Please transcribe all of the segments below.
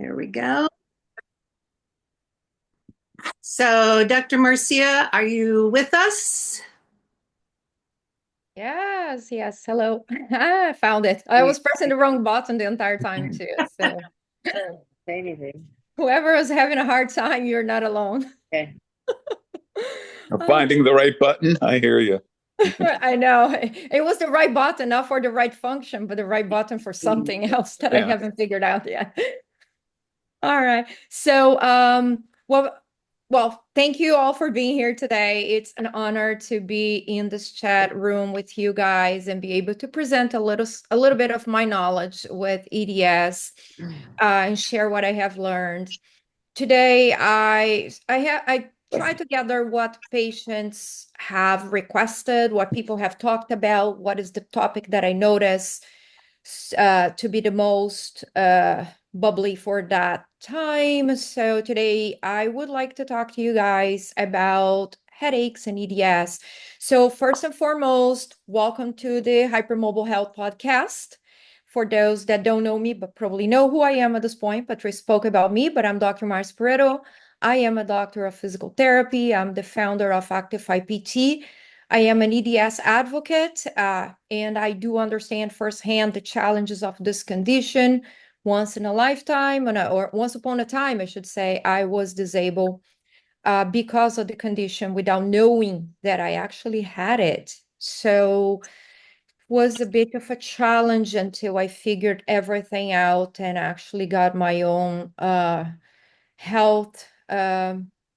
There we go. So, Dr. Marcia, are you with us? Yes, yes. Hello. I found it. I was pressing the wrong button the entire time too. So Anything. whoever is having a hard time, you're not alone. Okay. Oh, Finding the right button. I hear you. I know. It was the right button, not for the right function, but the right button for something else that I Yeah. haven't figured out yet. All right. So, well, thank you all for being here today. It's an honor to be in this chat room with you guys and be able to present a little bit of my knowledge with EDS, and share what I have learned. Today, I try to gather what patients have requested, what people have talked about, what is the topic that I notice to be the most bubbly for that time. So today I would like to talk to you guys about headaches and EDS. So first and foremost, welcome to the Hypermobile Health Podcast. For those that don't know me, but probably know who I am at this point, Patrice spoke about me, but I'm Dr. Marcia Perretto. I am a doctor of physical therapy. I'm the founder of Active IPT. I am an EDS advocate, and I do understand firsthand the challenges of this condition. Once in a lifetime, or once upon a time, I should say, I was disabled because of the condition without knowing that I actually had it. So it was a bit of a challenge until I figured everything out and actually got my own health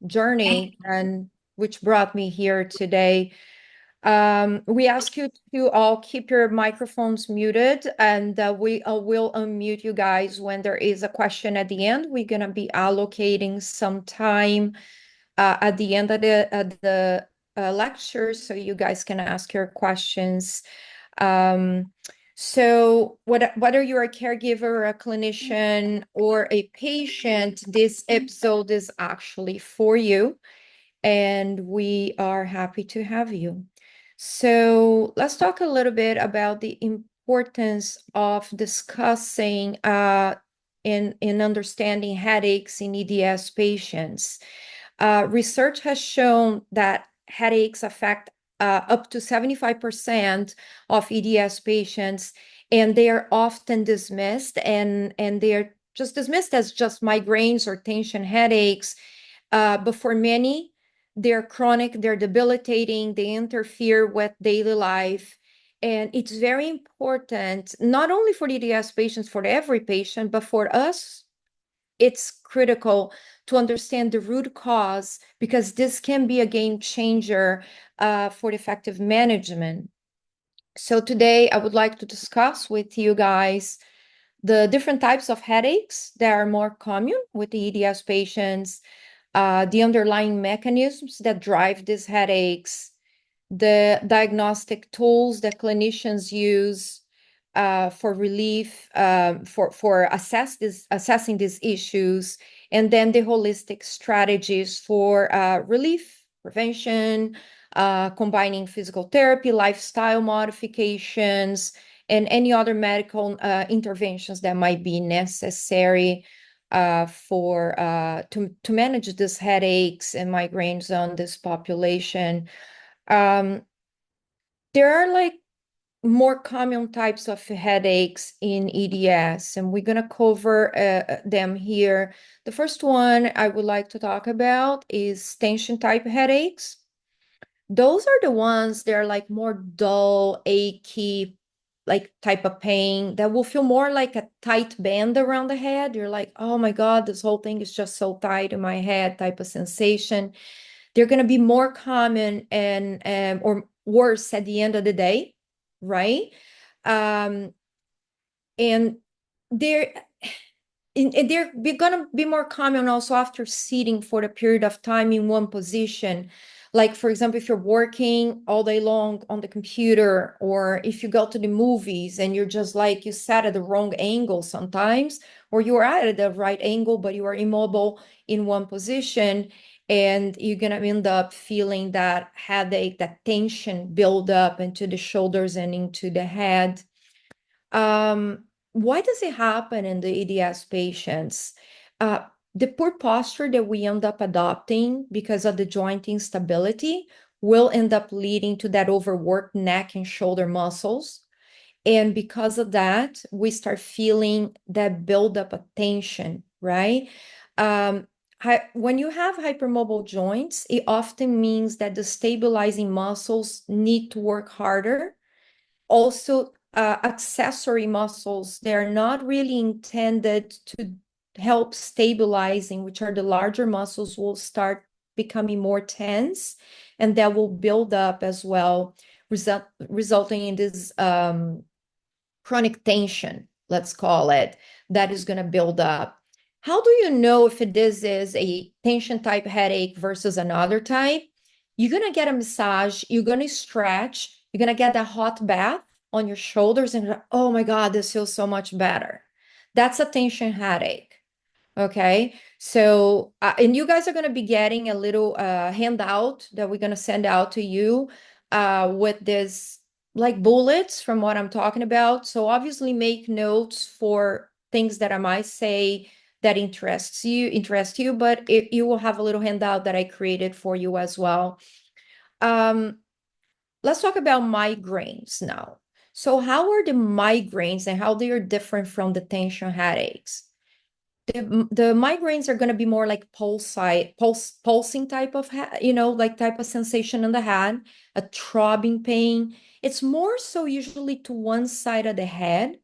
journey, and which brought me here today. We ask you to all keep your microphones muted, and we will unmute you guys when there is a question at the end. We're going to be allocating some time at the end of the lecture so you guys can ask your questions. Um, so whether you're a caregiver, a clinician, or a patient, this episode is actually for you, and we are happy to have you. So let's talk a little bit about the importance of discussing in understanding headaches in EDS patients. Research has shown that headaches affect up to 75% of EDS patients, and they are often dismissed, and they are just dismissed as just migraines or tension headaches. But for many, they're chronic, they're debilitating, they interfere with daily life. And it's very important, not only for the EDS patients, for every patient, but for us, it's critical to understand the root cause, because this can be a game changer for effective management. So today I would like to discuss with you guys the different types of headaches that are more common with the EDS patients, the underlying mechanisms that drive these headaches, the diagnostic tools that clinicians use for relief, for assessing these issues, and then the holistic strategies for relief, prevention, combining physical therapy, lifestyle modifications, and any other medical interventions that might be necessary to manage these headaches and migraines on this population. Um, there are like more common types of headaches in EDS, and we're going to cover them here. The first one I would like to talk about is tension type headaches. Those are the ones that are like more dull, achy, like type of pain that will feel more like a tight band around the head. You're like, oh my God, this whole thing is just so tight in my head type of sensation. They're going to be more common and or worse at the end of the day, right? Um, and they're they're going to be more common also after sitting for a period of time in one position. Like, for example, if you're working all day long on the computer, or if you go to the movies and you're just like, you sat at the wrong angle sometimes, or you are at the right angle, but you are immobile in one position, and you're going to end up feeling that headache, that tension build up into the shoulders and into the head. Why does it happen in the EDS patients? The poor posture that we end up adopting because of the joint instability will end up leading to that overworked neck and shoulder muscles. And because of that, we start feeling that buildup of tension, right? Um, when you have hypermobile joints, it often means that the stabilizing muscles need to work harder. Also, accessory muscles, they're not really intended to help stabilizing, which are the larger muscles, will start becoming more tense, and that will build up as well, resulting in this chronic tension, let's call it, that is going to build up. How do you know if this is a tension type headache versus another type? You're going to get a massage, you're going to stretch, you're going to get that hot bath on your shoulders, and oh my God, this feels so much better. That's a tension headache. Okay, so and you guys are going to be getting a little handout that we're going to send out to you with this like bullets from what I'm talking about. So obviously make notes for things that I might say that interest you, but you will have a little handout that I created for you as well. Let's talk about migraines now. So how are the migraines and how they are different from the tension headaches? The migraines are going to be more like pulsing type of like type of sensation in the head, a throbbing pain. It's more so usually to one side of the head,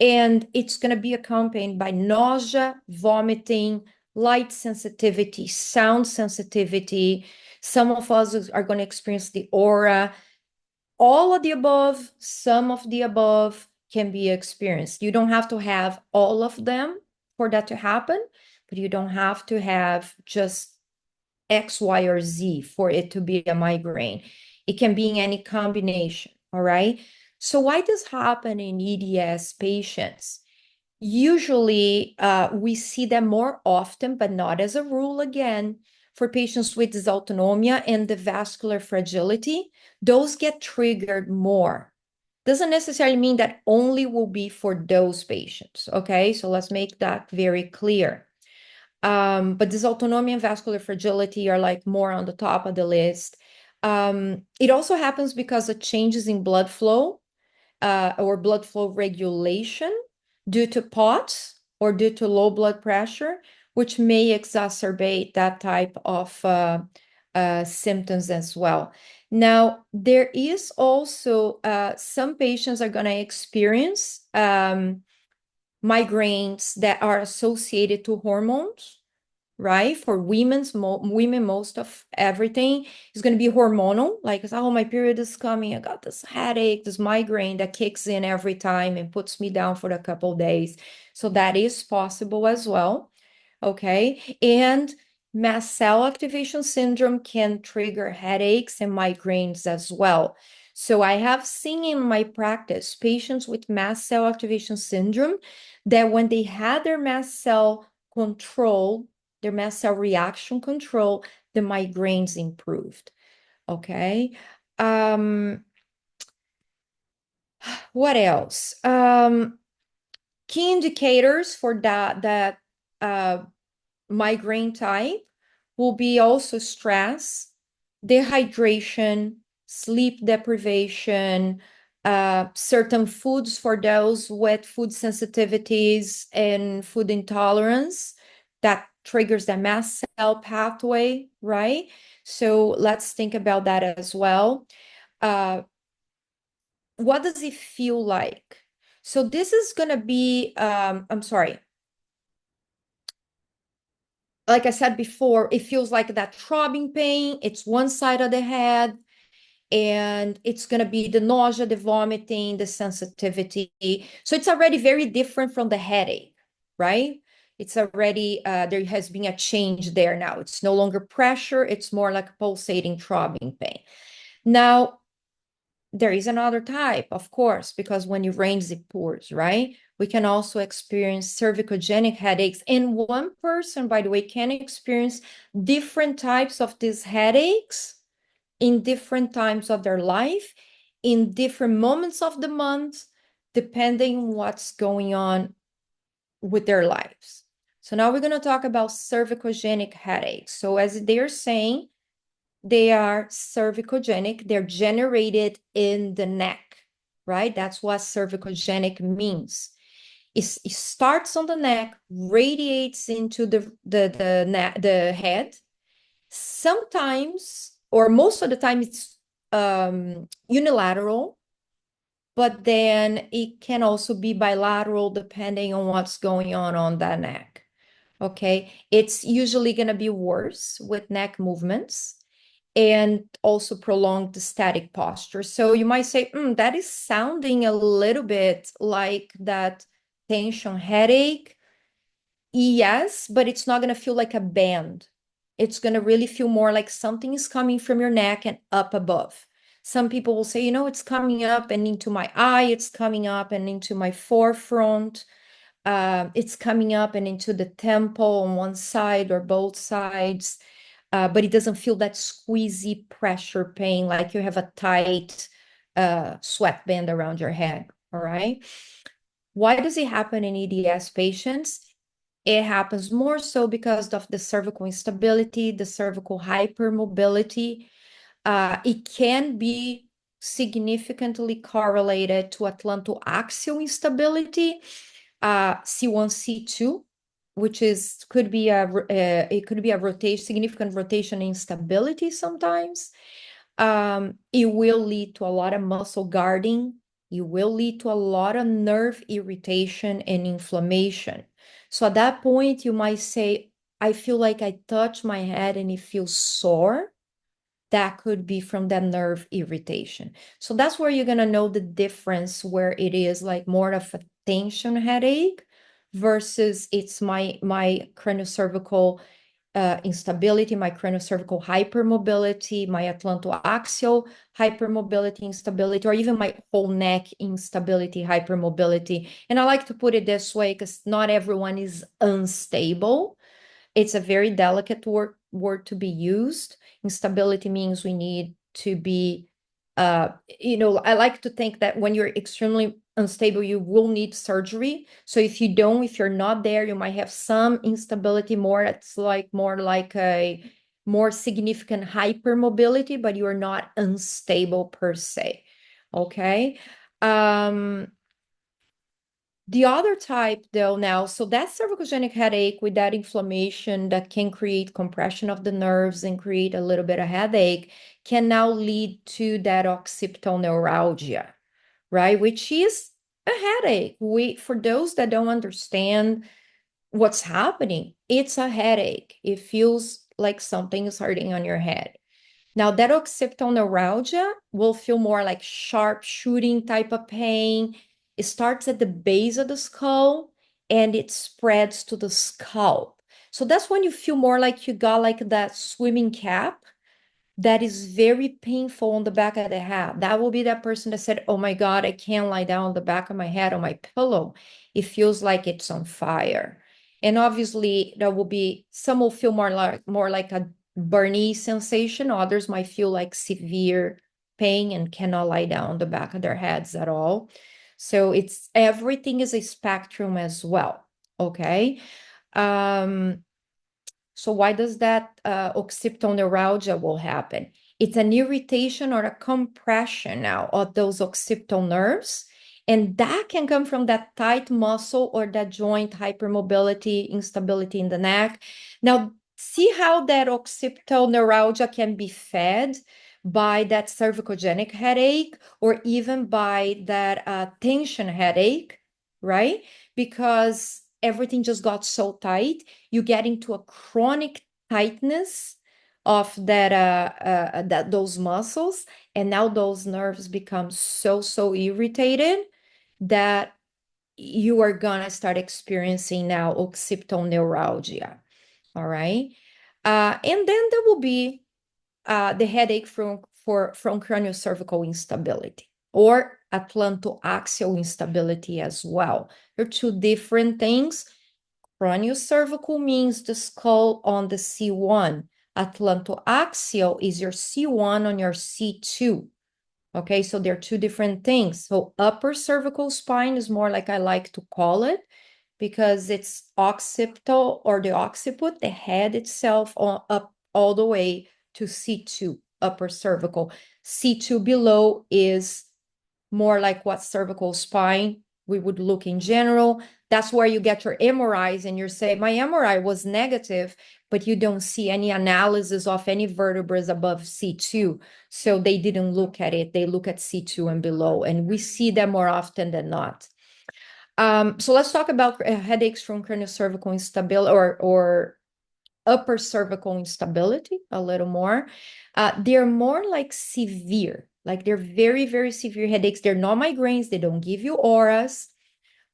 and it's going to be accompanied by nausea, vomiting, light sensitivity, sound sensitivity. Some of us are going to experience the aura. All of the above, some of the above can be experienced. You don't have to have all of them for that to happen, but you don't have to have just X, Y, or Z for it to be a migraine. It can be in any combination, all right? So why does happen in EDS patients? Usually, we see them more often, but not as a rule again, for patients with dysautonomia and the vascular fragility. Those get triggered more. Doesn't necessarily mean that only will be for those patients, okay? So let's make that very clear. But dysautonomia and vascular fragility are like more on the top of the list. It also happens because of changes in blood flow or blood flow regulation due to POTS or due to low blood pressure, which may exacerbate that type of symptoms as well. Now, there is also some patients are going to experience migraines that are associated to hormones, right? For women, most of everything is going to be hormonal. Like, oh, my period is coming. I got this headache, this migraine that kicks in every time and puts me down for a couple of days. So that is possible as well. Okay. And mast cell activation syndrome can trigger headaches and migraines as well. So I have seen in my practice patients with mast cell activation syndrome that when they had their mast cell controlled, their mast cell reaction control, the migraines improved. Okay. What else? Key indicators for that migraine type will be also stress, dehydration, sleep deprivation, certain foods for those with food sensitivities and food intolerance that triggers the mast cell pathway, right? So let's think about that as well. What does it feel like? So this is going to be, I'm sorry. Like I said before, it feels like that throbbing pain. It's one side of the head, and it's going to be the nausea, the vomiting, the sensitivity. So it's already very different from the headache, right? It's already, there has been a change there now. It's no longer pressure. It's more like pulsating, throbbing pain. Now, there is another type, of course, because when you rain, it pours, right? We can also experience cervicogenic headaches. And one person, by the way, can experience different types of these headaches in different times of their life, in different moments of the month, depending what's going on with their lives. So now we're going to talk about cervicogenic headaches. So as they're saying, they are cervicogenic. They're generated in the neck, right? That's what cervicogenic means. It starts on the neck, radiates into the head. Sometimes, or most of the time, it's unilateral, but then it can also be bilateral depending on what's going on that neck. Okay, it's usually going to be worse with neck movements and also prolonged static posture. So you might say, that is sounding a little bit like that tension headache. Yes, but it's not going to feel like a band. It's going to really feel more like something is coming from your neck and up above. Some people will say, it's coming up and into my eye, it's coming up and into my forefront. It's coming up and into the temple on one side or both sides, but it doesn't feel that squeezy pressure pain like you have a tight sweatband around your head. All right. Why does it happen in EDS patients? It happens more so because of the cervical instability, the cervical hypermobility. It can be significantly correlated to atlantoaxial instability, C1, C2, which could be a rotation, significant rotation instability sometimes. It will lead to a lot of muscle guarding. It will lead to a lot of nerve irritation and inflammation. So at that point, you might say, I feel like I touch my head and it feels sore. That could be from that nerve irritation. So that's where you're going to know the difference, where it is like more of a tension headache versus it's my craniocervical instability, my craniocervical hypermobility, my atlantoaxial hypermobility instability, or even my whole neck instability, hypermobility. And I like to put it this way because not everyone is unstable. It's a very delicate word to be used. Instability means we need to be, I like to think that when you're extremely unstable, you will need surgery. So if you're not there, you might have some instability more. It's more like a more significant hypermobility, but you are not unstable per se. Okay. The other type, though, now, so that cervicogenic headache with that inflammation that can create compression of the nerves and create a little bit of headache can now lead to that occipital neuralgia, right? Which is a headache. For those that don't understand what's happening, it's a headache. It feels like something is hurting on your head. Now, that occipital neuralgia will feel more like sharp shooting type of pain. It starts at the base of the skull and it spreads to the scalp. So that's when you feel more like you got like that swimming cap that is very painful on the back of the head. That will be that person that said, oh my God, I can't lie down on the back of my head on my pillow. It feels like it's on fire. And obviously there will be, some will feel more like a burny sensation. Others might feel like severe pain and cannot lie down on the back of their heads at all. So everything is a spectrum as well. Okay. So why does that occipital neuralgia will happen? It's an irritation or a compression now of those occipital nerves. And that can come from that tight muscle or that joint hypermobility, instability in the neck. Now, see how that occipital neuralgia can be fed by that cervicogenic headache or even by that tension headache, right? Because everything just got so tight, you get into a chronic tightness of those muscles, and now those nerves become so irritated that you are gonna start experiencing now occipital neuralgia. All right. And then there will be the headache from craniocervical instability or atlantoaxial instability as well. They're two different things. Craniocervical means the skull on the C1. Atlantoaxial is your C1 on your C2. Okay, so they're two different things. So upper cervical spine is more like I like to call it, because it's occipital or the occiput, the head itself, up all the way to C2, upper cervical. C2 below is more like what cervical spine we would look in general. That's where you get your MRIs and you say, my MRI was negative, but you don't see any analysis of any vertebrae above C2. So they didn't look at it. They look at C2 and below, and we see them more often than not. So let's talk about headaches from craniocervical instability or upper cervical instability a little more. They're more like severe, like they're very, very severe headaches. They're not migraines. They don't give you auras,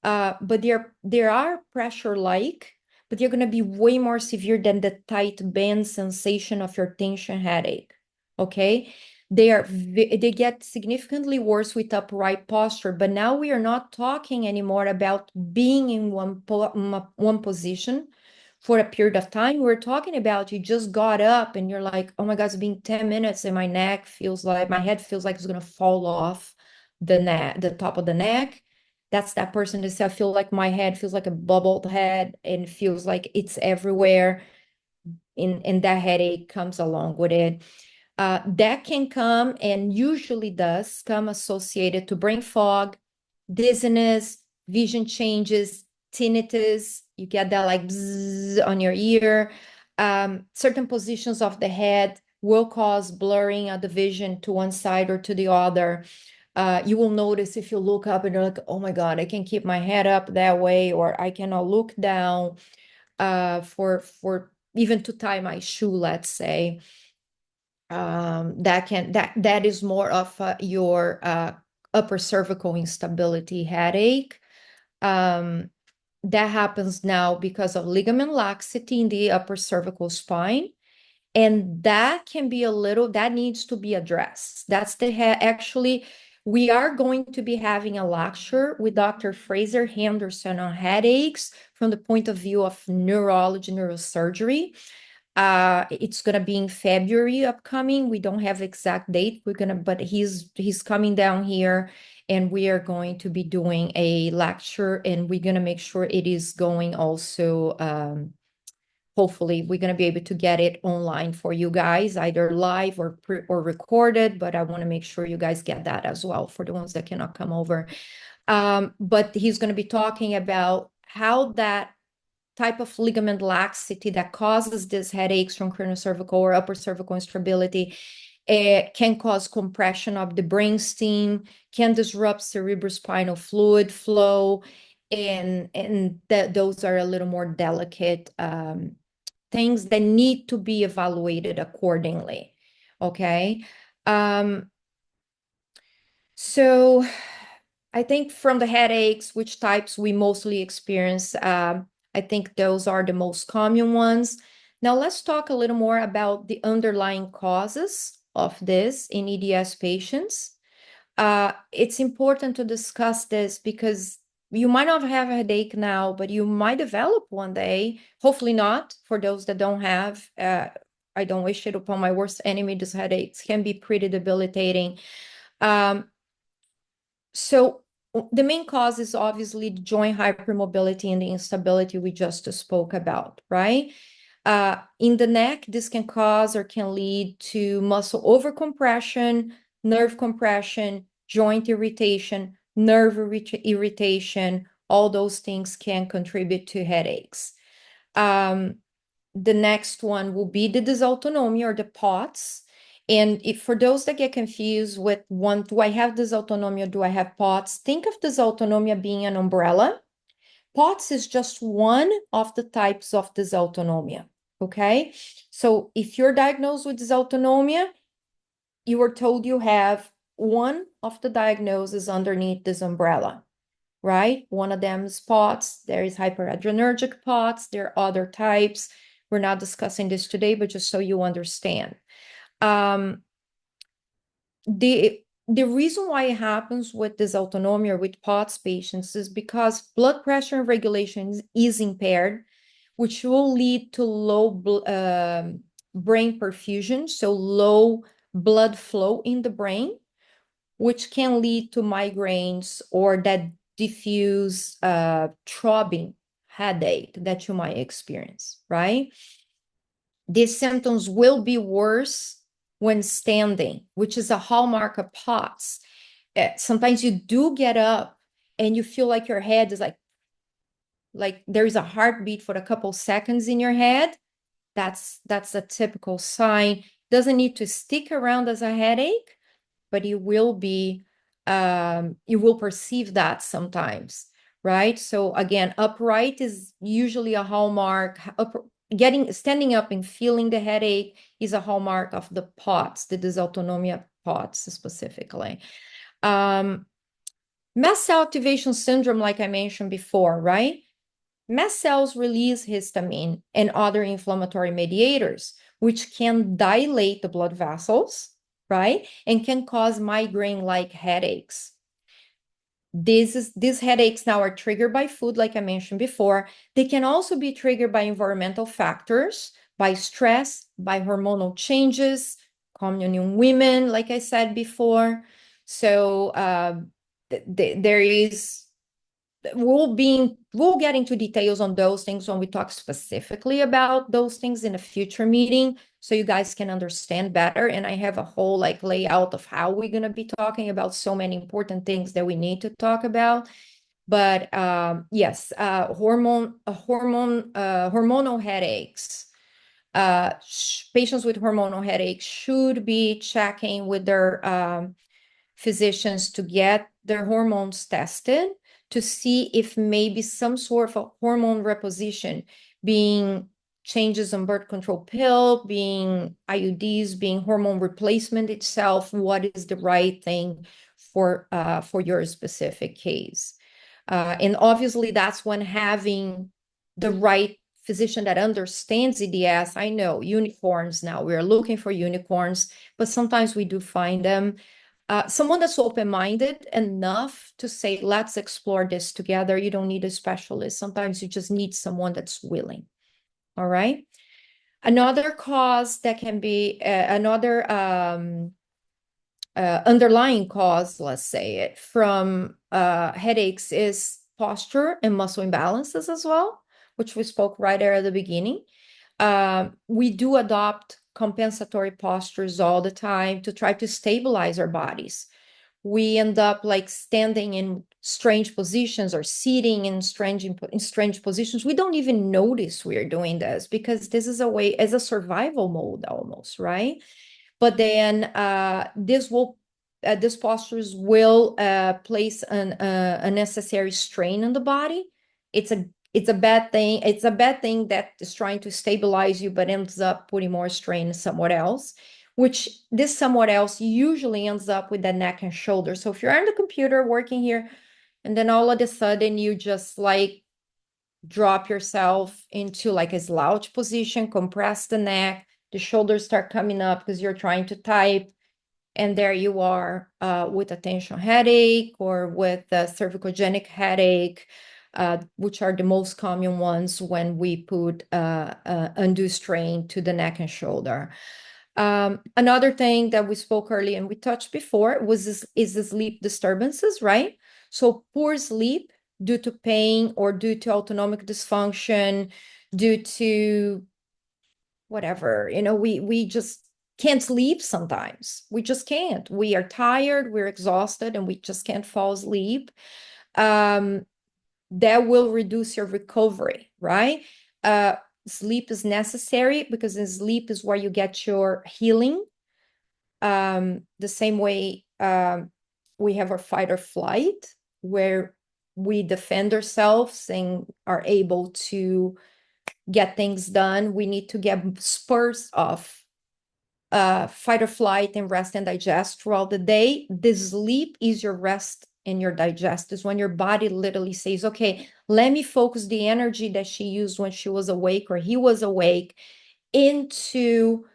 but they are pressure-like, but they're going to be way more severe than the tight band sensation of your tension headache. Okay, they get significantly worse with upright posture, but now we are not talking anymore about being in one position for a period of time. We're talking about you just got up and you're like, oh my God, it's been 10 minutes and my head feels like it's going to fall off the top of the neck. That's that person that says, I feel like my head feels like a bubbled head and feels like it's everywhere. And that headache comes along with it. That can come, and usually does come, associated to brain fog, dizziness, vision changes, tinnitus. You get that like bzzz on your ear. Certain positions of the head will cause blurring of the vision to one side or to the other. You will notice if you look up and you're like, oh my God, I can keep my head up that way, or I cannot look down for even to tie my shoe, let's say. That is more of your upper cervical instability headache. That happens now because of ligament laxity in the upper cervical spine. And that can be that needs to be addressed. That's actually, we are going to be having a lecture with Dr. Fraser Henderson on headaches from the point of view of neurology, neurosurgery. It's gonna be in February upcoming. We don't have exact date. But he's coming down here, and we are going to be doing a lecture, and we're gonna make sure it is going also. Hopefully, we're gonna be able to get it online for you guys, either live or recorded. But I want to make sure you guys get that as well for the ones that cannot come over. But he's gonna be talking about how that type of ligament laxity that causes these headaches from craniocervical or upper cervical instability can cause compression of the brainstem, can disrupt cerebrospinal fluid flow, and those are a little more delicate things that need to be evaluated accordingly. Okay. So I think from the headaches, which types we mostly experience, I think those are the most common ones. Now let's talk a little more about the underlying causes of this in EDS patients. It's important to discuss this because you might not have a headache now, but you might develop one day. Hopefully not, for those that don't have. I don't wish it upon my worst enemy. These headaches can be pretty debilitating. So the main cause is obviously the joint hypermobility and the instability we just spoke about, right? In the neck, this can cause or can lead to muscle overcompression, nerve compression, joint irritation, nerve irritation. All those things can contribute to headaches. The next one will be the dysautonomia or the POTS. And if for those that get confused with one, do I have dysautonomia? Do I have POTS? Think of dysautonomia being an umbrella. POTS is just one of the types of dysautonomia. Okay. So if you're diagnosed with dysautonomia, you were told you have one of the diagnoses underneath this umbrella, right? One of them is POTS. There is hyperadrenergic POTS. There are other types. We're not discussing this today, but just so you understand. The reason why it happens with dysautonomia or with POTS patients is because blood pressure regulation is impaired, which will lead to low brain perfusion, so low blood flow in the brain, which can lead to migraines or that diffuse throbbing headache that you might experience, right? These symptoms will be worse when standing, which is a hallmark of POTS. Sometimes you do get up and you feel like your head is like there's a heartbeat for a couple seconds in your head. That's a typical sign. Doesn't need to stick around as a headache, but you will perceive that sometimes, right? So again, upright is usually a hallmark. Standing up and feeling the headache is a hallmark of the POTS, the dysautonomia POTS specifically. Mast cell activation syndrome, like I mentioned before, right? Mast cells release histamine and other inflammatory mediators, which can dilate the blood vessels, right? And can cause migraine-like headaches. These headaches now are triggered by food, like I mentioned before. They can also be triggered by environmental factors, by stress, by hormonal changes, common in women, like I said before. So there is we'll get into details on those things when we talk specifically about those things in a future meeting, so you guys can understand better. And I have a whole layout of how we're going to be talking about so many important things that we need to talk about. But yes, hormonal headaches. Patients with hormonal headaches should be checking with their physicians to get their hormones tested to see if maybe some sort of hormone reposition, being changes in birth control pill, being IUDs, being hormone replacement itself, what is the right thing for your specific case. And obviously that's when having the right physician that understands EDS. I know unicorns now, we're looking for unicorns, but sometimes we do find them. Someone that's open-minded enough to say, let's explore this together. You don't need a specialist. Sometimes you just need someone that's willing. All right. Another cause that can be another underlying cause, let's say it, from headaches is posture and muscle imbalances as well, which we spoke right there at the beginning. We do adopt compensatory postures all the time to try to stabilize our bodies. We end up standing in strange positions or sitting in strange positions. We don't even notice we're doing this because this is a way as a survival mode almost, right? But then these postures will place an unnecessary strain on the body. It's a bad thing. It's a bad thing that is trying to stabilize you, but ends up putting more strain somewhere else, which this somewhere else usually ends up with the neck and shoulder. So if you're on the computer working here, and then all of a sudden you just drop yourself into a slouch position, compress the neck, the shoulders start coming up because you're trying to type, and there you are with a tension headache or with a cervicogenic headache, which are the most common ones when we put undue strain to the neck and shoulder. Another thing that we spoke earlier and we touched before is the sleep disturbances, right? So poor sleep due to pain or due to autonomic dysfunction, due to whatever, we just can't sleep sometimes. We just can't. We are tired, we're exhausted, and we just can't fall asleep. That will reduce your recovery, right? Sleep is necessary because in sleep is where you get your healing. The same way we have our fight or flight, where we defend ourselves and are able to get things done. We need to get spurts of fight or flight and rest and digest throughout the day. The sleep is your rest and your digest. Is when your body literally says, okay, let me focus the energy that she used when she was awake or he was awake into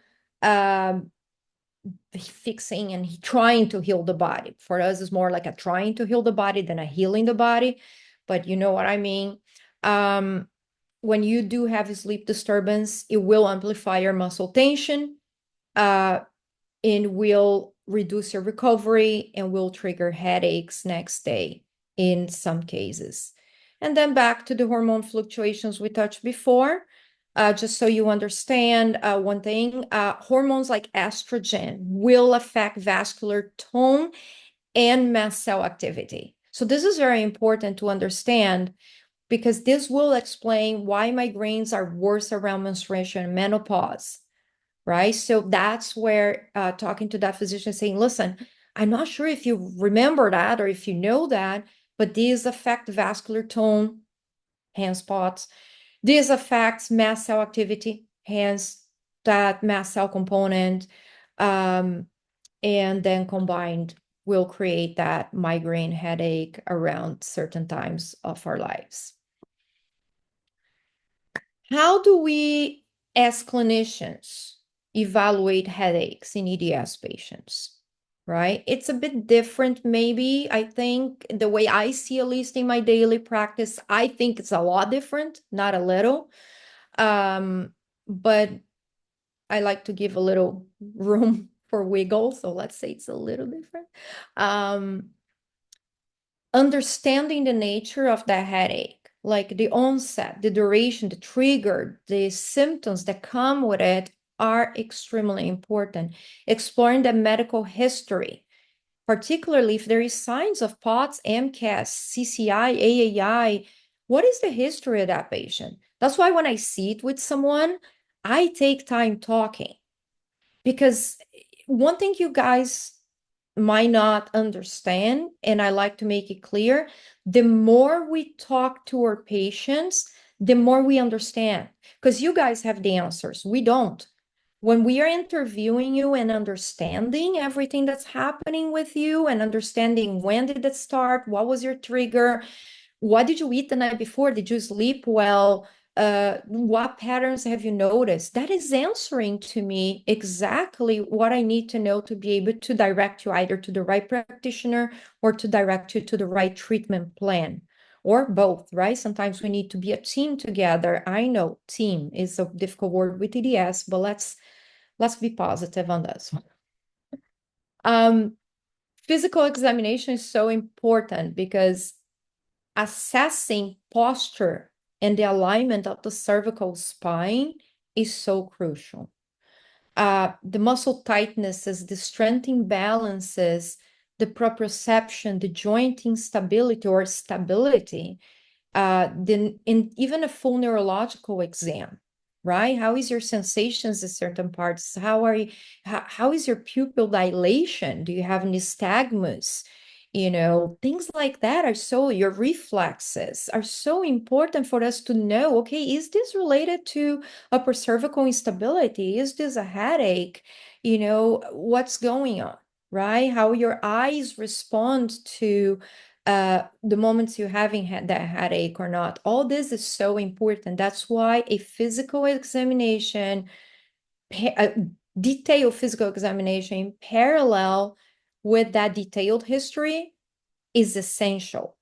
fixing and trying to heal the body. For us, it's more like a trying to heal the body than a healing the body, but you know what I mean. When you do have a sleep disturbance, it will amplify your muscle tension, and will reduce your recovery and will trigger headaches next day in some cases. And then back to the hormone fluctuations we touched before. Just so you understand one thing, hormones like estrogen will affect vascular tone and mast cell activity. So this is very important to understand because this will explain why migraines are worse around menstruation and menopause, right? So that's where talking to that physician saying, listen, I'm not sure if you remember that or if you know that, but these affect vascular tone, hence spots. This affects mast cell activity, hence that mast cell component. And then combined will create that migraine headache around certain times of our lives. How do we, as clinicians, evaluate headaches in EDS patients? Right? It's a bit different, maybe. I think the way I see, at least in my daily practice, I think it's a lot different, not a little. But I like to give a little room for wiggle. So let's say it's a little different. Understanding the nature of the headache, like the onset, the duration, the trigger, the symptoms that come with it are extremely important. Exploring the medical history, particularly if there is signs of POTS, MCAS, CCI, AAI, what is the history of that patient? That's why when I sit with someone, I take time talking. Because one thing you guys might not understand, and I like to make it clear, the more we talk to our patients, the more we understand. Because you guys have the answers, we don't. When we are interviewing you and understanding everything that's happening with you and understanding when did it start, what was your trigger, what did you eat the night before, did you sleep well, what patterns have you noticed? That is answering to me exactly what I need to know to be able to direct you either to the right practitioner or to direct you to the right treatment plan, or both, right? Sometimes we need to be a team together. I know team is a difficult word with EDS, but let's be positive on this one. Physical examination is so important because assessing posture and the alignment of the cervical spine is so crucial. The muscle tightnesses, the strength imbalances, the proprioception, the joint instability or stability, even a full neurological exam, right? How is your sensations in certain parts? How is your pupil dilation? Do you have nystagmus? Things like that your reflexes are so important for us to know, okay, is this related to upper cervical instability? Is this a headache? What's going on, right? How your eyes respond to the moments you're having that headache or not. All this is so important. That's why a physical examination, a detailed physical examination in parallel with that detailed history is essential.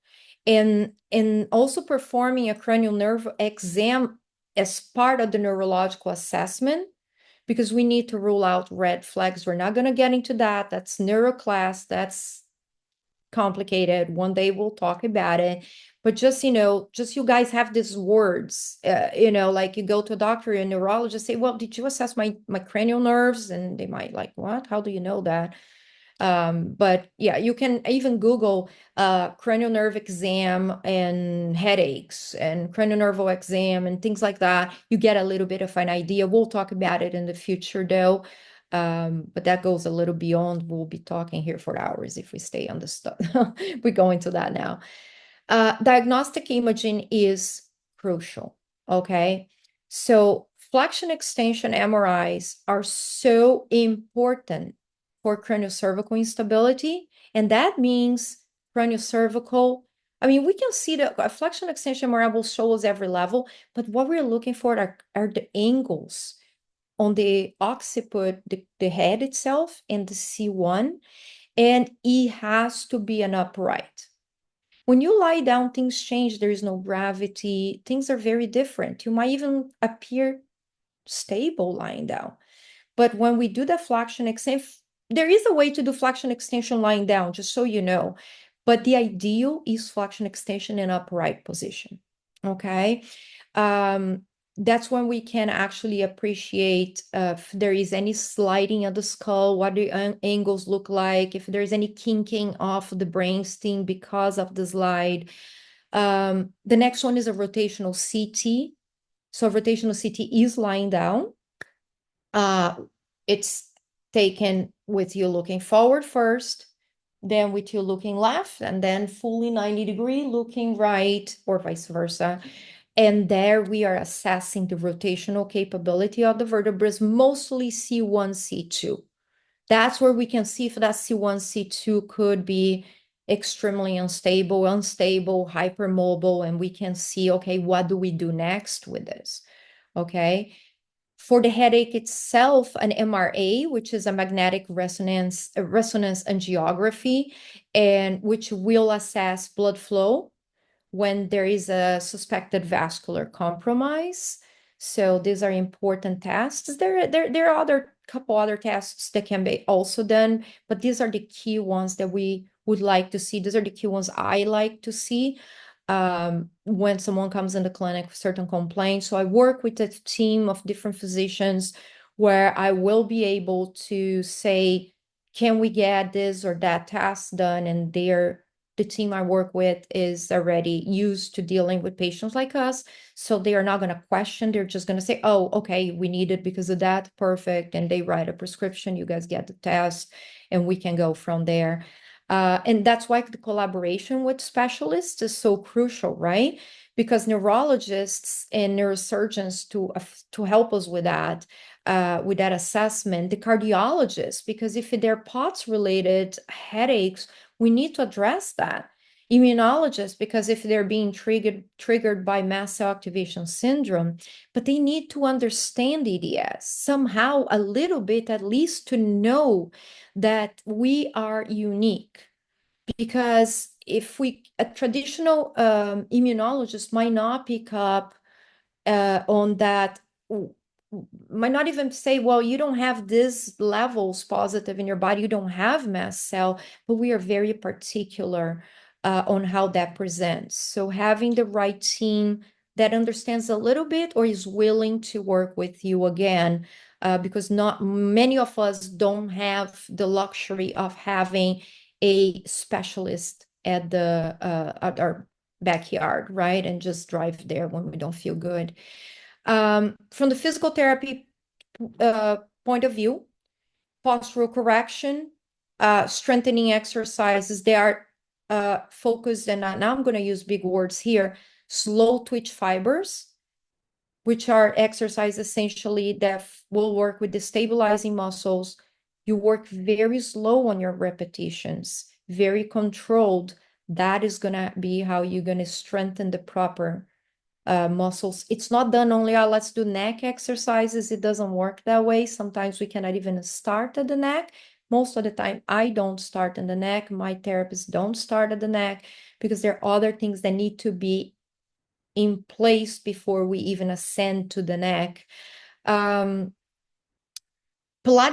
And also performing a cranial nerve exam as part of the neurological assessment, because we need to rule out red flags. We're not going to get into that. That's neuroclass. That's complicated. One day we'll talk about it. But just you guys have these words, like you go to a doctor, a neurologist, say, well, did you assess my cranial nerves? And they might like, what? How do you know that? But yeah, you can even Google cranial nerve exam and headaches and cranial nerval exam and things like that. You get a little bit of an idea. We'll talk about it in the future though. But that goes a little beyond. We'll be talking here for hours if we stay on this stuff. We go into that now. Diagnostic imaging is crucial. Okay. So flexion extension MRIs are so important for craniocervical instability. And that means craniocervical. I mean, we can see that a flexion extension MRI will show us every level, but what we're looking for are the angles on the occiput, the head itself, and the C1, and it has to be an upright. When you lie down, things change. There is no gravity. Things are very different. You might even appear stable lying down. But when we do the flexion extension, there is a way to do flexion extension lying down, just so you know. but the ideal is flexion extension in upright position. Okay. That's when we can actually appreciate if there is any sliding of the skull, what the angles look like, if there's any kinking of the brainstem because of the slide. The next one is a rotational CT. So rotational CT is lying down. It's taken with you looking forward first, then with you looking left, and then fully 90-degree looking right, or vice versa. And there we are assessing the rotational capability of the vertebrae, mostly C1, C2. That's where we can see if that C1, C2 could be extremely unstable, hypermobile, and we can see, okay, what do we do next with this? Okay. For the headache itself, an MRA, which is a magnetic resonance angiography, and which will assess blood flow when there is a suspected vascular compromise. So these are important tests. There are couple other tests that can be also done, but these are the key ones that we would like to see. These are the key ones I like to see when someone comes in the clinic with certain complaints. So I work with a team of different physicians where I will be able to say, can we get this or that task done? And the team I work with is already used to dealing with patients like us. So they are not going to question. They're just going to say, oh, okay, we need it because of that. Perfect. And they write a prescription. You guys get the test and we can go from there. And that's why the collaboration with specialists is so crucial, right? Because neurologists and neurosurgeons to help us with that assessment, the cardiologists, because if they're POTS related headaches, we need to address that. Immunologists, because if they're being triggered by mast cell activation syndrome, but they need to understand EDS somehow a little bit, at least to know that we are unique. Because if a traditional immunologist might not pick up on that, might not even say, well, you don't have these levels positive in your body, you don't have mast cell, but we are very particular on how that presents. So having the right team that understands a little bit or is willing to work with you again, because not many of us don't have the luxury of having a specialist at our backyard, right? And just drive there when we don't feel good. From the physical therapy point of view, postural correction, strengthening exercises, they are focused, and now I'm going to use big words here, slow twitch fibers, which are exercises essentially that will work with the stabilizing muscles. You work very slow on your repetitions, very controlled. That is going to be how you're going to strengthen the proper muscles. It's not done only, let's do neck exercises. It doesn't work that way. Sometimes we cannot even start at the neck. Most of the time, I don't start in the neck. My therapists don't start at the neck because there are other things that need to be in place before we even ascend to the neck. Pilates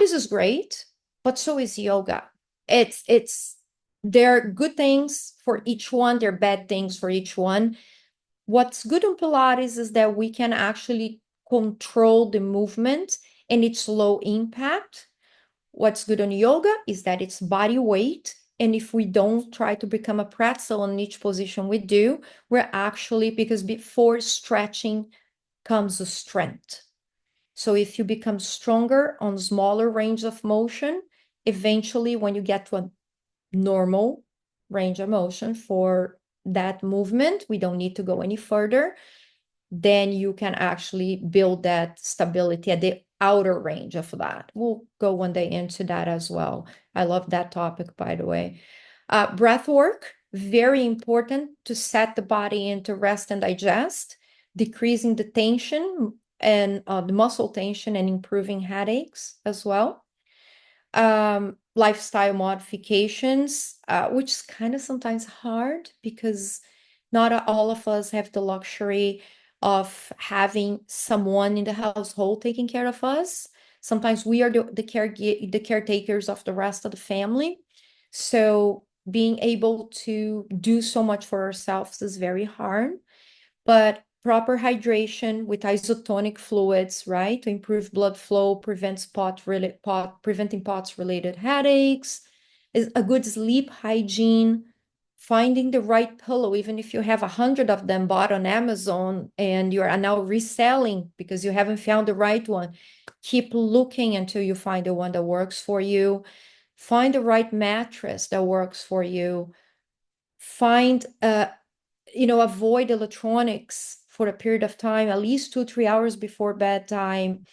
is great, but so is yoga. There are good things for each one. There are bad things for each one. What's good on Pilates is that we can actually control the movement and it's low impact. What's good on yoga is that it's body weight. And if we don't try to become a pretzel in each position we do, we're actually, because before stretching comes a strength. So if you become stronger on smaller range of motion, eventually when you get to a normal range of motion for that movement, we don't need to go any further, then you can actually build that stability at the outer range of that. We'll go one day into that as well. I love that topic, by the way. Breath work, very important to set the body into rest and digest, decreasing the tension and the muscle tension and improving headaches as well. Lifestyle modifications, which is kind of sometimes hard because not all of us have the luxury of having someone in the household taking care of us. Sometimes we are the caretakers of the rest of the family. So being able to do so much for ourselves is very hard, but proper hydration with isotonic fluids, right, to improve blood flow, preventing POTS-related headaches, is a good sleep hygiene, finding the right pillow, even if you have 100 of them bought on Amazon and you are now reselling because you haven't found the right one. Keep looking until you find the one that works for you. Find the right mattress that works for you. Find avoid electronics for a period of time, at least 2-3 hours before bedtime.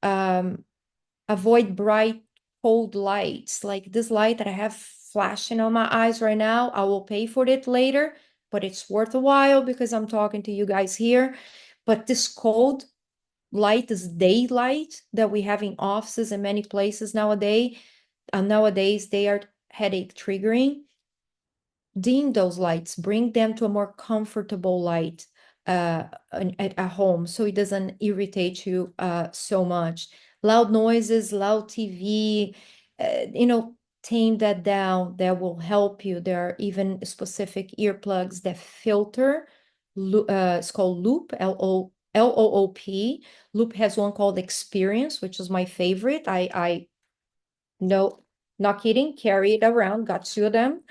Avoid bright, cold lights. Like this light that I have flashing on my eyes right now, I will pay for it later, but it's worth a while because I'm talking to you guys here. But this cold light, this daylight that we have in offices and many places nowadays, they are headache triggering. Dim those lights, bring them to a more comfortable light at home so it doesn't irritate you so much. Loud noises, loud TV, tame that down. That will help you. There are even specific earplugs that filter. It's called Loop, Loop. Loop has one called Experience, which is my favorite. I no, not kidding, carry it around, got two of them.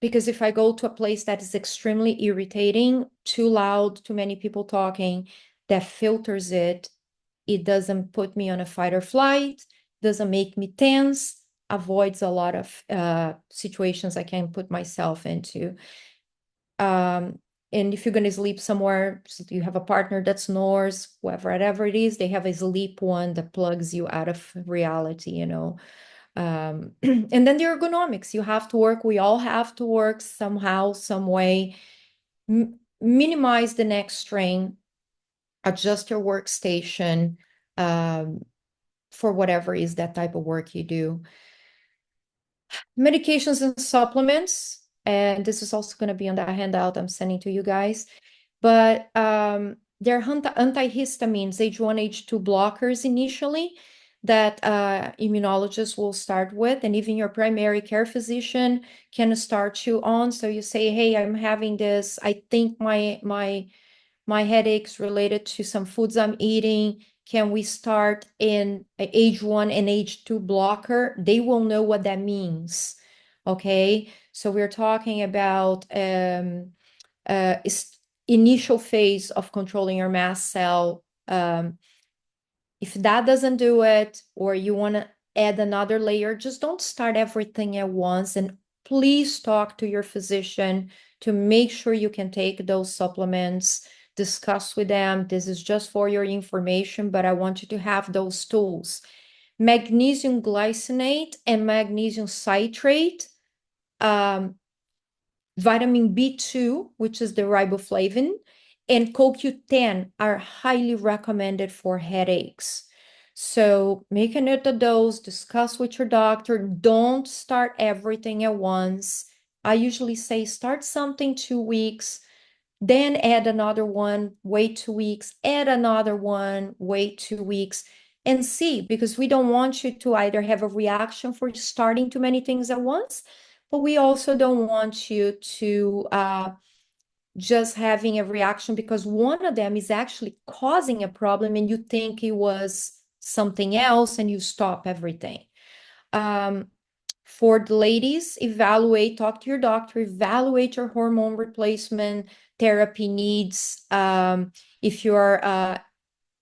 Because if I go to a place that is extremely irritating, too loud, too many people talking, that filters it, it doesn't put me on a fight or flight, doesn't make me tense, avoids a lot of situations I can put myself into. And if you're going to sleep somewhere, so you have a partner that snores, whatever it is, they have a sleep one that plugs you out of reality, and then the ergonomics, we all have to work somehow, some way, minimize the neck strain, adjust your workstation for whatever is that type of work you do. Medications and supplements, and this is also going to be on the handout I'm sending to you guys, but there are antihistamines, H1, H2 blockers initially that immunologists will start with, and even your primary care physician can start you on. So you say, hey, I'm having this, I think my headache's related to some foods I'm eating. Can we start in H1 and H2 blocker? They will know what that means. Okay, so we're talking about initial phase of controlling your mast cell. If that doesn't do it, or you want to add another layer, just don't start everything at once. And please talk to your physician to make sure you can take those supplements. Discuss with them. This is just for your information, but I want you to have those tools. Magnesium glycinate and magnesium citrate, vitamin B2, which is the riboflavin, and CoQ10 are highly recommended for headaches. So make a note of those, discuss with your doctor. Don't start everything at once. I usually say start something 2 weeks, then add another one, wait 2 weeks, add another one, wait 2 weeks, and see, because we don't want you to either have a reaction for starting too many things at once, but we also don't want you to just having a reaction because one of them is actually causing a problem and you think it was something else and you stop everything. For the ladies, talk to your doctor, evaluate your hormone replacement therapy needs. If you're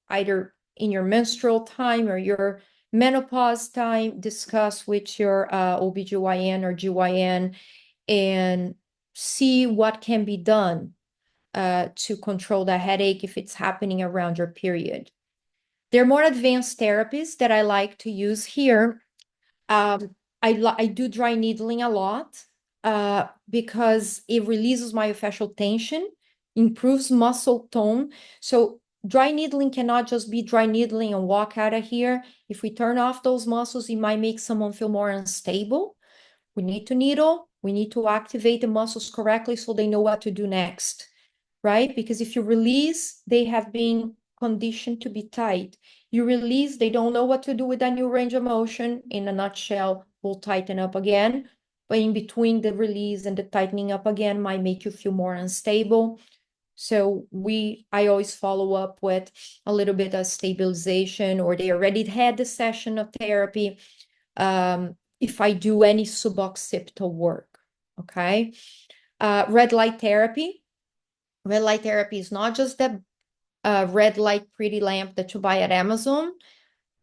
either in your menstrual time or your menopause time, discuss with your OBGYN or GYN and see what can be done to control the headache if it's happening around your period. There are more advanced therapies that I like to use here. I do dry needling a lot because it releases myofascial tension, improves muscle tone. So dry needling cannot just be dry needling and walk out of here. If we turn off those muscles, it might make someone feel more unstable. We need to needle. We need to activate the muscles correctly so they know what to do next, right? Because if you release, they have been conditioned to be tight. You release, they don't know what to do with that new range of motion. In a nutshell, will tighten up again. but in between the release and the tightening up again might make you feel more unstable. So I always follow up with a little bit of stabilization, or they already had the session of therapy. If I do any suboccipital work, okay? Red light therapy. Red light therapy is not just that red light pretty lamp that you buy at Amazon.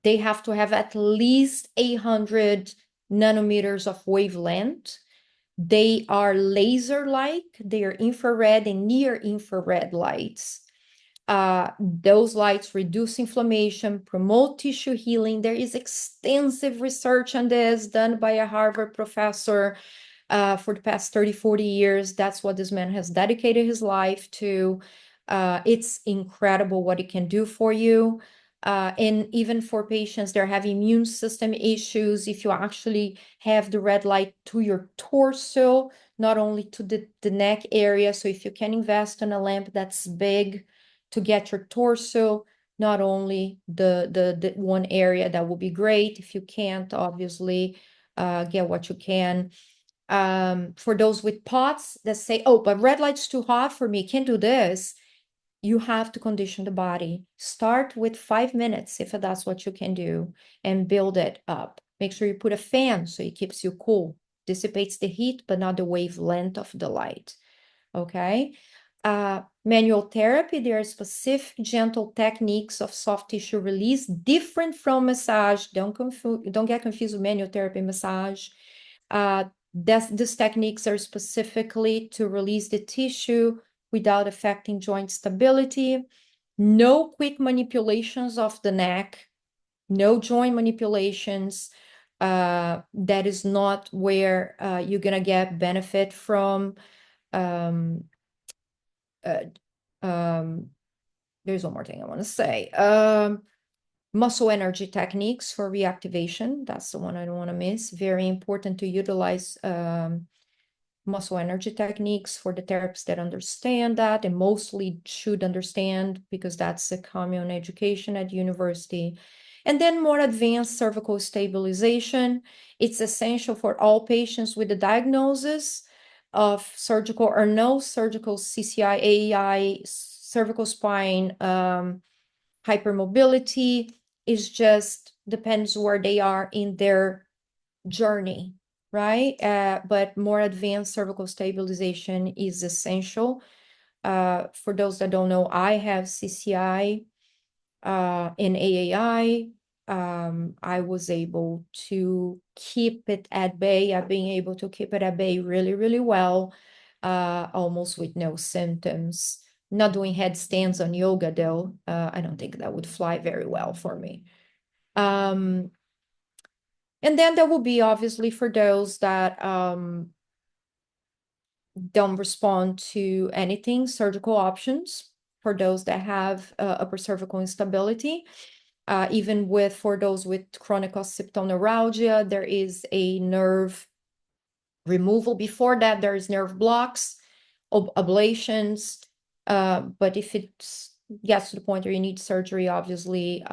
They have to have at least 800 nanometers of wavelength. They are laser-like. They are infrared and near-infrared lights. Those lights reduce inflammation, promote tissue healing. There is extensive research on this done by a Harvard professor for the past 30, 40 years. That's what this man has dedicated his life to. It's incredible what it can do for you. And even for patients that have immune system issues, if you actually have the red light to your torso, not only to the neck area. So if you can invest in a lamp that's big to get your torso, not only the one area, that will be great. If you can't, obviously, get what you can. For those with POTS that say, oh, but red light's too hot for me, can't do this. You have to condition the body. Start with 5 minutes if that's what you can do, and build it up. Make sure you put a fan so it keeps you cool, dissipates the heat, but not the wavelength of the light. Okay. Manual therapy, there are specific gentle techniques of soft tissue release, different from massage. Don't get confused with manual therapy and massage. These techniques are specifically to release the tissue without affecting joint stability. No quick manipulations of the neck, no joint manipulations. That is not where you're gonna get benefit from. There's one more thing I want to say. Muscle energy techniques for reactivation. That's the one I don't want to miss. Very important to utilize muscle energy techniques for the therapists that understand that, and mostly should understand, because that's the common education at university. And then more advanced cervical stabilization. It's essential for all patients with the diagnosis of surgical or no surgical CCI, AEI, cervical spine, hypermobility. Is just depends where they are in their journey, right? But more advanced cervical stabilization is essential. For those that don't know, I have CCI in AAI. I was able to keep it at bay. I've been able to keep it at bay really, really well, almost with no symptoms. Not doing headstands on yoga though. I don't think that would fly very well for me. And then there will be obviously for those that don't respond to anything, surgical options for those that have upper cervical instability. Even for those with chronic occipital neuralgia, there is a nerve removal. Before that, there is nerve blocks, ablations. But if it gets to the point where you need surgery, obviously,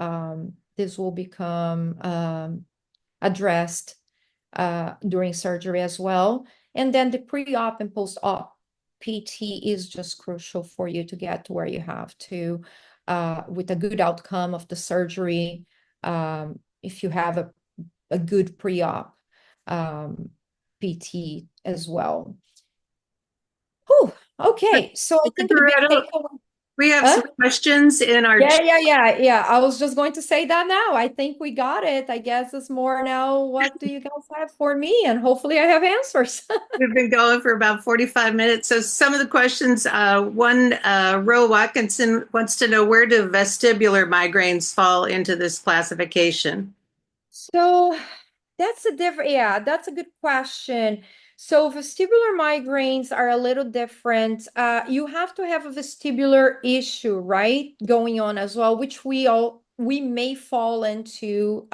this will become addressed during surgery as well. And then the pre-op and post-op PT is just crucial for you to get to where you have to, with a good outcome of the surgery. If you have a good pre-op PT as well. Whew, okay, so I think the big takeaway. We have some questions in our chat. Yeah. I was just going to say that now. I think we got it. I guess it's more now, what do you guys have for me? And hopefully I have answers. We've been going for about 45 minutes. So some of the questions, Ro Watkinson wants to know, where do vestibular migraines fall into this classification? So that's that's a good question. So vestibular migraines are a little different. You have to have a vestibular issue, right, going on as well, which we may fall into.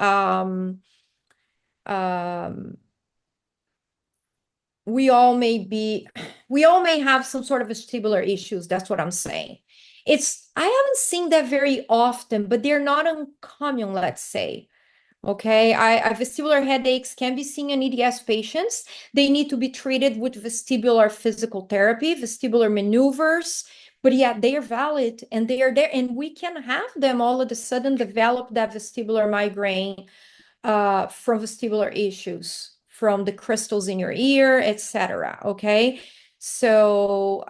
We all may have some sort of vestibular issues. That's what I'm saying. I haven't seen that very often, but they're not uncommon, let's say. Okay, vestibular headaches can be seen in EDS patients. They need to be treated with vestibular physical therapy, vestibular maneuvers, but yeah, they are valid and they are there, and we can have them all of a sudden develop that vestibular migraine from vestibular issues, from the crystals in your ear, etc. Okay, so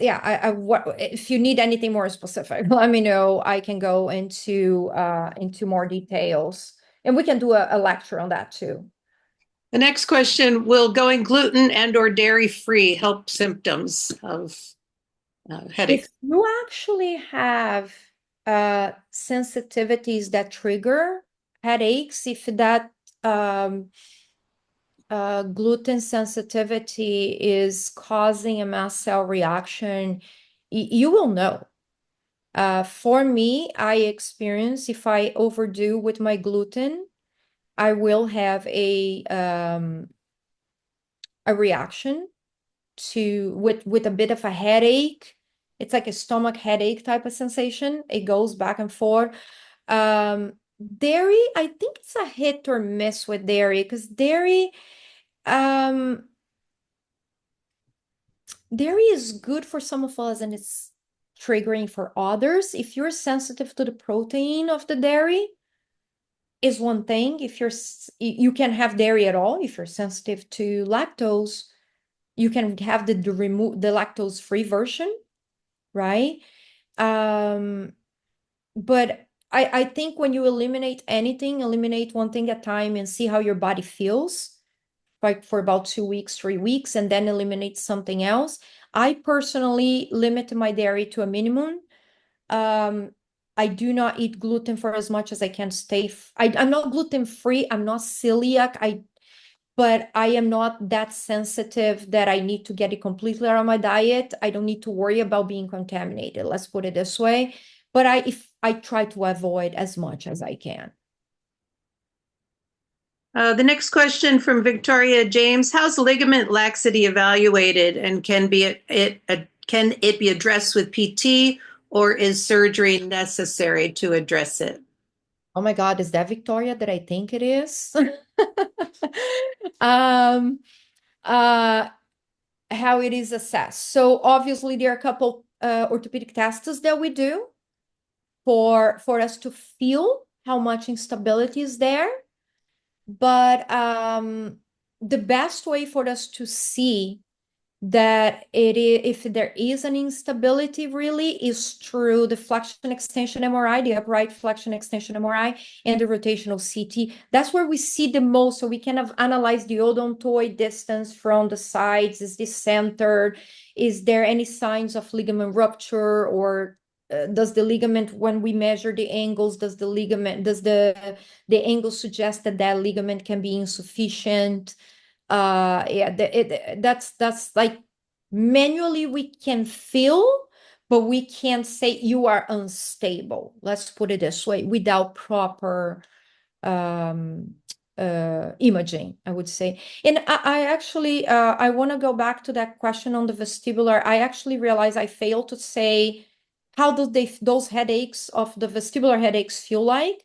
yeah, what if you need anything more specific, let me know. I can go into more details, and we can do a lecture on that too. The next question, will going gluten and or dairy free help symptoms of headache? If you actually have sensitivities that trigger headaches, if that gluten sensitivity is causing a mast cell reaction, you will know. For me, I experience if I overdo with my gluten, I will have a reaction with a bit of a headache. It's like a stomach headache type of sensation. It goes back and forth. Dairy, I think it's a hit or miss with dairy, because um, dairy is good for some of us and it's triggering for others. If you're sensitive to the protein of the dairy, is one thing. If you can have dairy at all. If you're sensitive to lactose, you can have the lactose-free version, right? But I think when you eliminate anything, eliminate one thing at a time and see how your body feels, like for about 2 weeks, 3 weeks, and then eliminate something else. I personally limit my dairy to a minimum. I do not eat gluten for as much as I can stay. I'm not gluten free. I'm not celiac. But I am not that sensitive that I need to get it completely out of my diet. I don't need to worry about being contaminated. Let's put it this way. But if I try to avoid as much as I can. The next question from Victoria James: how's ligament laxity evaluated, and can it be addressed with PT, or is surgery necessary to address it? Oh my God, is that Victoria that I think it is? um, how it is assessed. So obviously there are a couple orthopedic tests that we do for us to feel how much instability is there. But the best way for us to see that if there is an instability really is through the flexion extension MRI, the upright flexion extension MRI, and the rotational CT. That's where we see the most. So we can analyze the odontoid distance from the sides. Is this centered? Is there any signs of ligament rupture, or does the ligament, when we measure the angles, does the angle suggest that ligament can be insufficient? Yeah, that's like manually we can feel, but we can't say you are unstable, let's put it this way, without proper imaging, I would say. And I actually I want to go back to that question on the vestibular. I actually realized I failed to say how those headaches of the vestibular headaches feel like.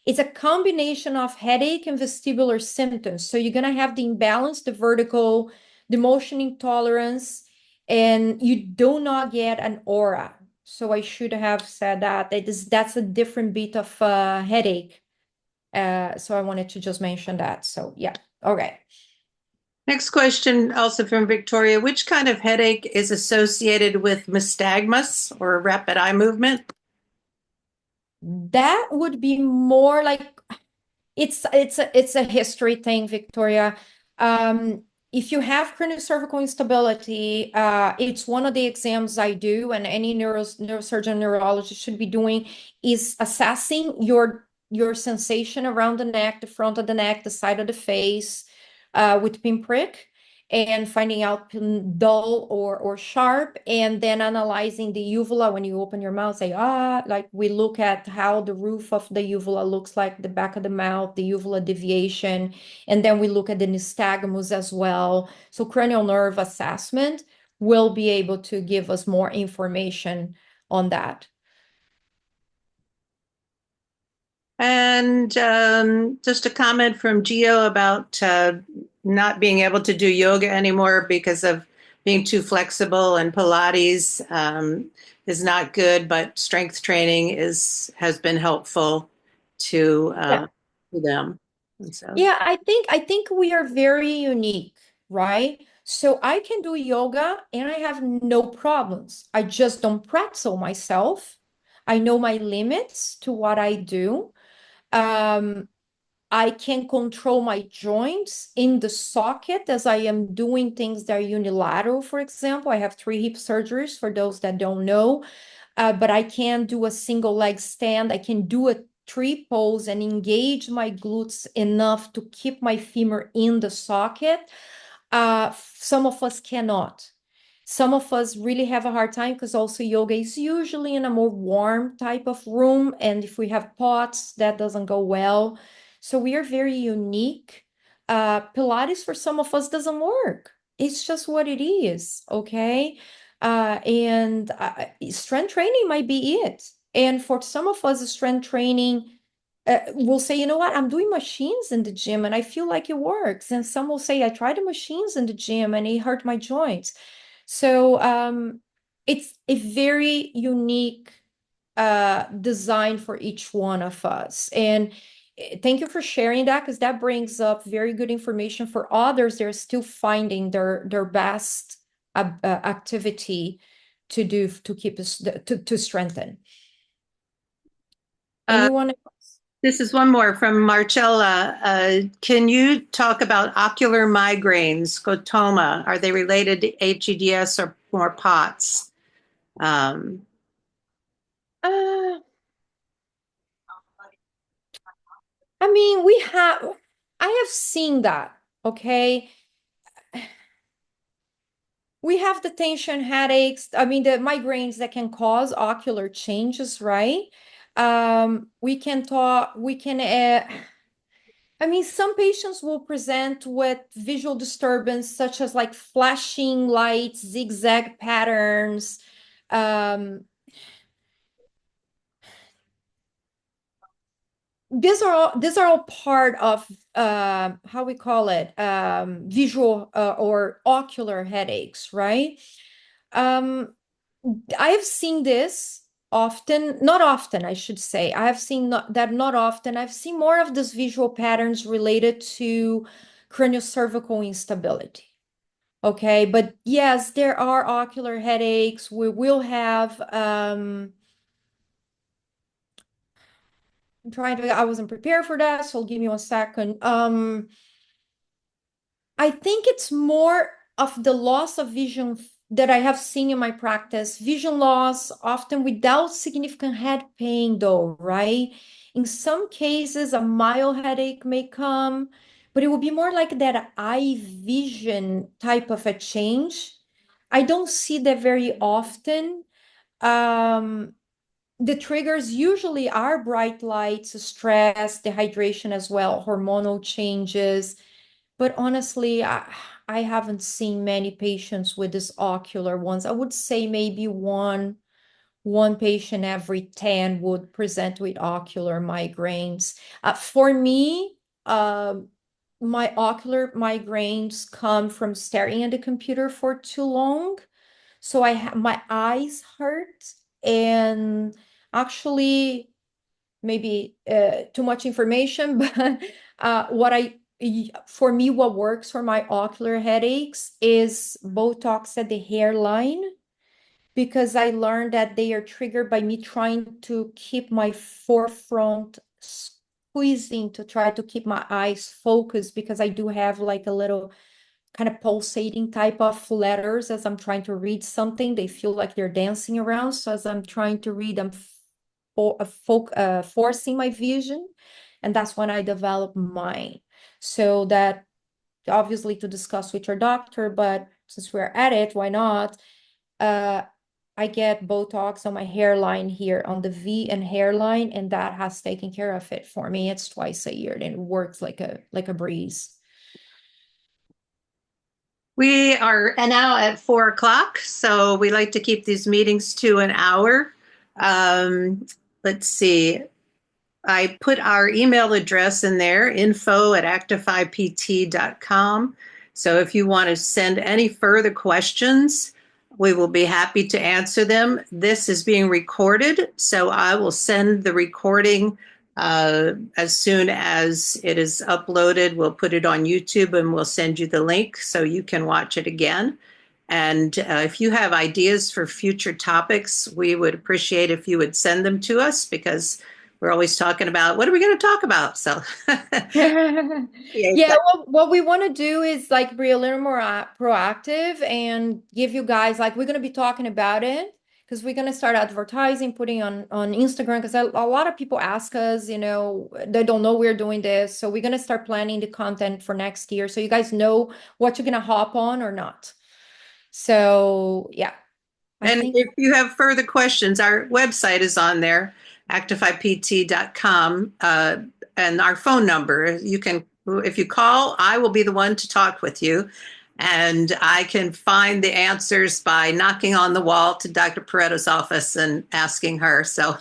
It's a combination of headache and vestibular symptoms. So you're going to have the imbalance, the vertigo, the motion intolerance, and you do not get an aura. So I should have said that's a different bit of headache. So I wanted to just mention that. So yeah, okay. Next question, also from Victoria: which kind of headache is associated with nystagmus or rapid eye movement? That would be more like it's a history thing, Victoria. If you have craniocervical instability, it's one of the exams I do, and any neurosurgeon, neurologist should be doing, is assessing your sensation around the neck, the front of the neck, the side of the face, with pinprick, and finding out dull or sharp, and then analyzing the uvula. When you open your mouth, say, like we look at how the roof of the uvula looks like, the back of the mouth, the uvula deviation, and then we look at the nystagmus as well. So cranial nerve assessment will be able to give us more information on that. And And just a comment from Gio about not being able to do yoga anymore because of being too flexible, and Pilates is not good, but strength training has been helpful to Yeah. them. And so, Yeah, I think we are very unique, right? So I can do yoga and I have no problems. I just don't pretzel myself. I know my limits to what I do. Um, I can control my joints in the socket as I am doing things that are unilateral, for example. I have 3 hip surgeries for those that don't know. But I can do a single leg stand. I can do a tree pose and engage my glutes enough to keep my femur in the socket. Some of us cannot. Some of us really have a hard time because also yoga is usually in a more warm type of room. And if we have pots, that doesn't go well. So we are very unique. Pilates for some of us doesn't work. It's just what it is, okay? And strength training might be it. And for some of us, strength training will say, you know what, I'm doing machines in the gym and I feel like it works. And some will say, I tried the machines in the gym and it hurt my joints. So it's a very unique design for each one of us. And thank you for sharing that because that brings up very good information for others. They're still finding their best activity to do to keep us to strengthen. Anyone else? this is one more from Marcella. Can you talk about ocular migraines, scotoma? Are they related to HEDS or more POTS? Uh, I mean, I have seen that, okay? We have the tension headaches, I mean, the migraines that can cause ocular changes, right? I mean, some patients will present with visual disturbance, such as like flashing lights, zigzag patterns. Um, these are all part of how we call it, visual or ocular headaches, right? Um, I've seen this often, not often, I should say. I have seen not often. I've seen more of these visual patterns related to craniocervical instability. Okay, but yes, there are ocular headaches. We will have I wasn't prepared for that, so give me 1 second. I think it's more of the loss of vision that I have seen in my practice. Vision loss, often without significant head pain, though, right? In some cases, a mild headache may come, but it will be more like that eye vision type of a change. I don't see that very often. Um, the triggers usually are bright lights, stress, dehydration as well, hormonal changes. But honestly, I haven't seen many patients with this ocular ones. I would say maybe one patient every 10 would present with ocular migraines. For me, my ocular migraines come from staring at the computer for too long. So my eyes hurt, and actually maybe too much information, but for me, what works for my ocular headaches is Botox at the hairline, because I learned that they are triggered by me trying to keep my forefront squeezing to try to keep my eyes focused, because I do have like a little kind of pulsating type of letters as I'm trying to read something. They feel like they're dancing around. So as I'm trying to read, I'm forcing my vision, and that's when I develop mine. So that obviously to discuss with your doctor, but since we're at it, why not? I get Botox on my hairline here on the V and hairline, and that has taken care of it for me. It's twice a year, and it works like a breeze. We are now at 4 o'clock, so we like to keep these meetings to an hour. Let's see. I put our email address in there, info@actifypt.com. So if you want to send any further questions, we will be happy to answer them. This is being recorded, so I will send the recording as soon as it is uploaded. We'll put it on YouTube and we'll send you the link so you can watch it again. And if you have ideas for future topics, we would appreciate if you would send them to us because we're always talking about what are we going to talk about? So Yeah, what we want to do is like be a little more proactive and give you guys like we're going to be talking about it because we're going to start advertising, putting on Instagram because a lot of people ask us, you know, they don't know we're doing this. So we're going to start planning the content for next year so you guys know what you're going to hop on or not. So, yeah. And if you have further questions, our website is on there, actifypt.com, and our phone number. You can, if you call, I will be the one to talk with you. And I can find the answers by knocking on the wall to Dr. Perretto's office and asking her. So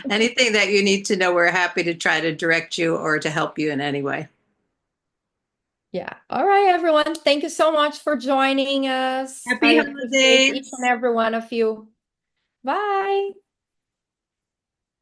anything that you need to know, we're happy to try to direct you or to help you in any way. Yeah. All right, everyone. Thank you so much for joining us. Happy I appreciate each holidays. and every one of you. Bye.